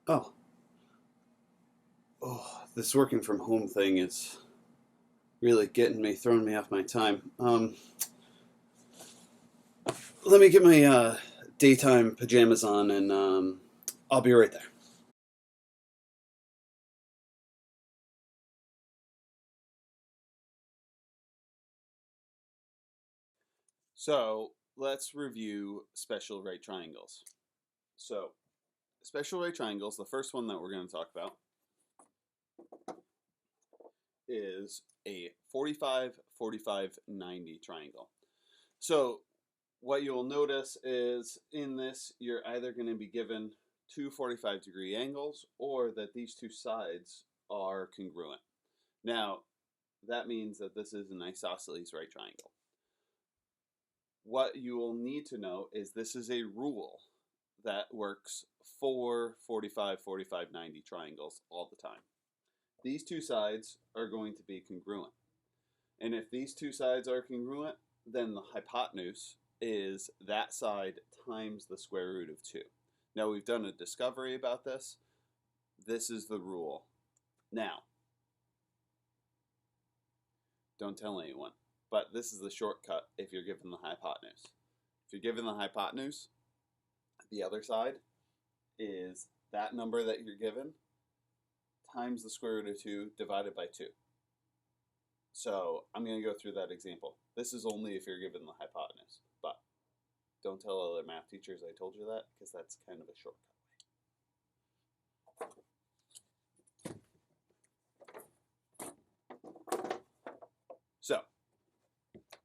Oh, this working from home thing is really getting me, throwing me off my time. Let me get my daytime pajamas on, and I'll be right there. So let's review special right triangles. So special right triangles, the first one that we're going to talk about is a 45, 45, 90 triangle. So what you'll notice is in this, you're either going to be given two 45-degree angles or that these two sides are congruent. Now, that means that this is an isosceles right triangle. What you will need to know is this is a rule that works for 45, 45, 90 triangles all the time. These two sides are going to be congruent. And if these two sides are congruent, then the hypotenuse is that side times the square root of 2. Now, we've done a discovery about this. This is the rule. Now, don't tell anyone, but this is the shortcut if you're given the hypotenuse. If you're given the hypotenuse, the other side is that number that you're given times the square root of 2 divided by 2. So I'm going to go through that example. This is only if you're given the hypotenuse, but don't tell other math teachers I told you that because that's kind of a shortcut. So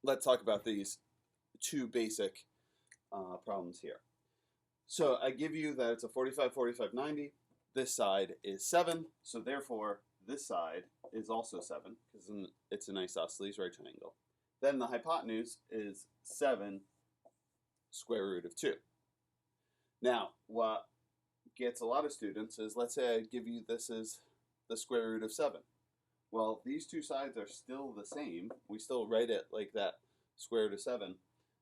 let's talk about these two basic problems here. So I give you that it's a 45, 45, 90. This side is 7, so therefore this side is also 7 because it's an isosceles right triangle. Then the hypotenuse is 7 square root of 2. Now, what gets a lot of students is, let's say I give you this as the square root of 7. Well, these two sides are still the same. We still write it like that, square root of 7.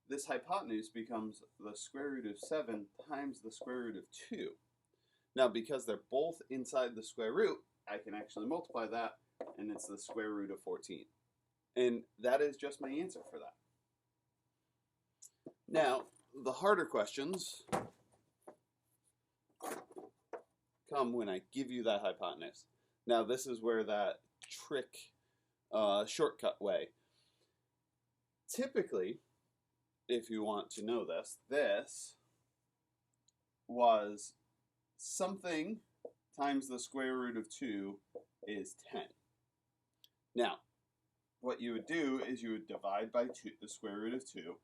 This hypotenuse becomes the square root of 7 times the square root of 2. Now, because they're both inside the square root, I can actually multiply that, and it's the square root of 14. And that is just my answer for that. Now, the harder questions come when I give you that hypotenuse. Now, this is where that trick shortcut way. Typically, if you want to know this, this was something times the square root of 2 is 10. Now, what you would do is you would divide by 2, the square root of 2,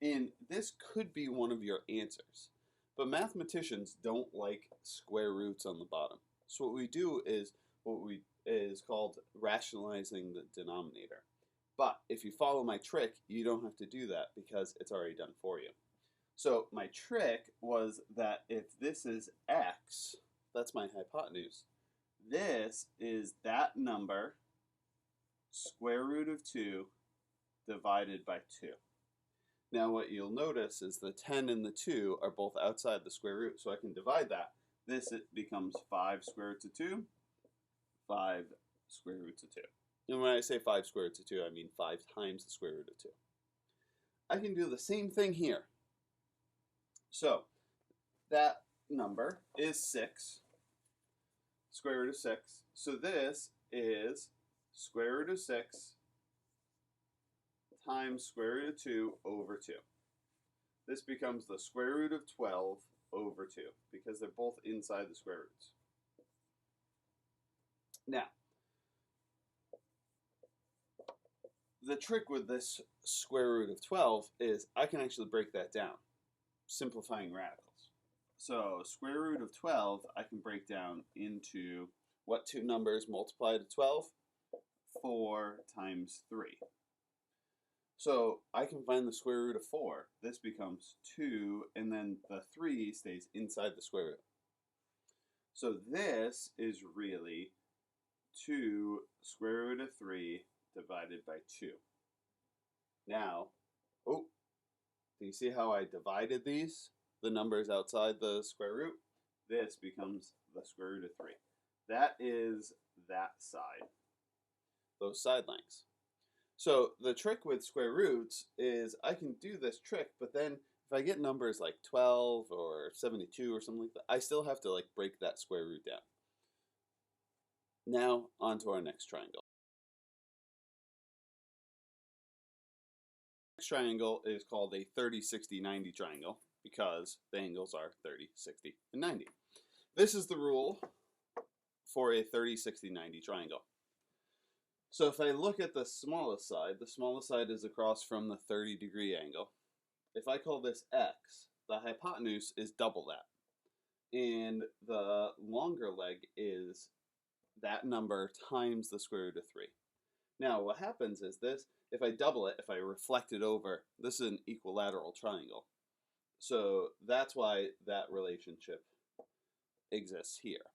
and this could be one of your answers. But mathematicians don't like square roots on the bottom. So what we do is called rationalizing the denominator. But if you follow my trick, you don't have to do that because it's already done for you. So my trick was that if this is x, that's my hypotenuse, this is that number, square root of 2, divided by 2. Now what you'll notice is the 10 and the 2 are both outside the square root, so I can divide that. This becomes 5 square roots of 2, 5 square roots of 2. And when I say 5 square roots of 2, I mean 5 times the square root of 2. I can do the same thing here. So that number is 6, square root of 6. So this is square root of 6 times square root of 2 over 2. This becomes the square root of 12 over 2 because they're both inside the square roots. Now, the trick with this square root of 12 is I can actually break that down, simplifying radicals. So square root of 12 I can break down into what two numbers multiply to 12? 4 times 3. So I can find the square root of 4. This becomes 2, and then the 3 stays inside the square root. So this is really 2 square root of 3 divided by 2. Now, oh, do you see how I divided these? The numbers outside the square root? this becomes the square root of 3. That is that side, those side lengths. So the trick with square roots is I can do this trick, but then if I get numbers like 12 or 72 or something like that, I still have to like break that square root down. Now on to our next triangle. Next triangle is called a 30, 60, 90 triangle because the angles are 30, 60, and 90. This is the rule for a 30, 60, 90 triangle. So if I look at the smallest side is across from the 30-degree angle. If I call this x, the hypotenuse is double that. And the longer leg is that number times the square root of 3. Now what happens is this, if I double it, if I reflect it over, this is an equilateral triangle. So that's why that relationship exists here.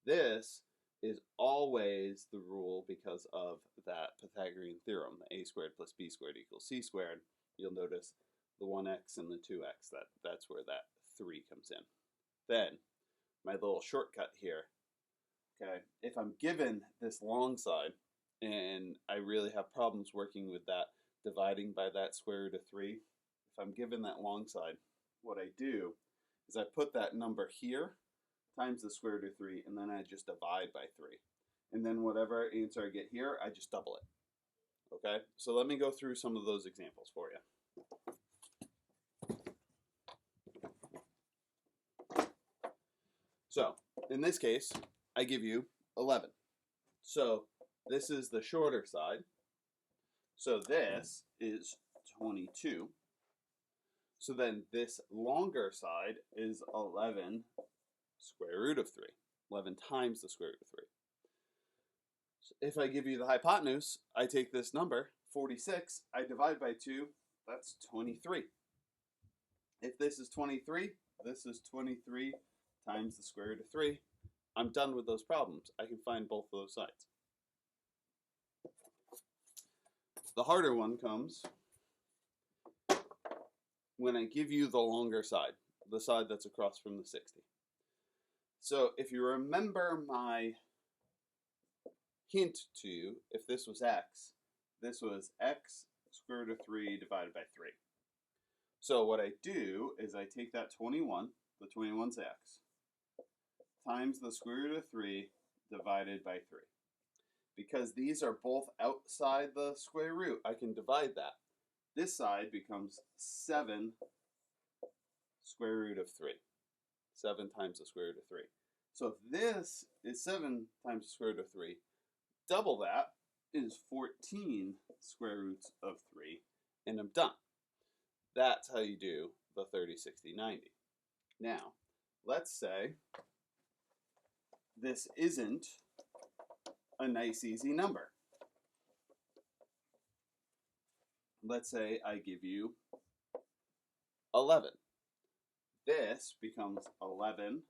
This is always the rule because of that Pythagorean theorem, the a squared plus b squared equals c squared. You'll notice the 1x and the 2x, that's where that 3 comes in. Then, my little shortcut here, okay, if I'm given this long side, and I really have problems working with that, dividing by that square root of 3, if I'm given that long side, what I do is I put that number here times the square root of 3, and then I just divide by 3. And then whatever answer I get here, I just double it. Okay, so let me go through some of those examples for you. So, in this case, I give you 11. So, this is the shorter side. So, this is 22. So, then this longer side is 11 square root of 3. 11 times the square root of 3. So if I give you the hypotenuse, I take this number, 46, I divide by 2, that's 23. If this is 23, this is 23 times the square root of 3. I'm done with those problems. I can find both of those sides. The harder one comes when I give you the longer side, the side that's across from the 60. So if you remember my hint to you, if this was x, this was x square root of 3 divided by 3. So what I do is I take that 21, the 21's x, times the square root of 3 divided by 3. Because these are both outside the square root, I can divide that. This side becomes 7 square root of 3. 7 times the square root of 3. So if this is 7 times the square root of 3, double that is 14 square roots of 3, and I'm done. That's how you do the 30, 60, 90. Now, let's say this isn't a nice, easy number. Let's say I give you 11. This becomes 11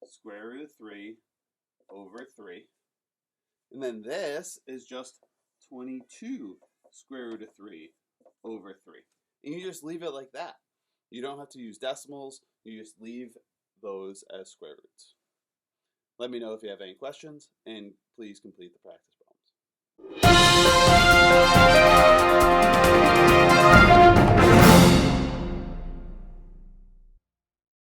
square root of 3 over 3. And then this is just 22 square root of 3 over 3. And you just leave it like that. You don't have to use decimals. You just leave those as square roots. Let me know if you have any questions, and please complete the practice problems.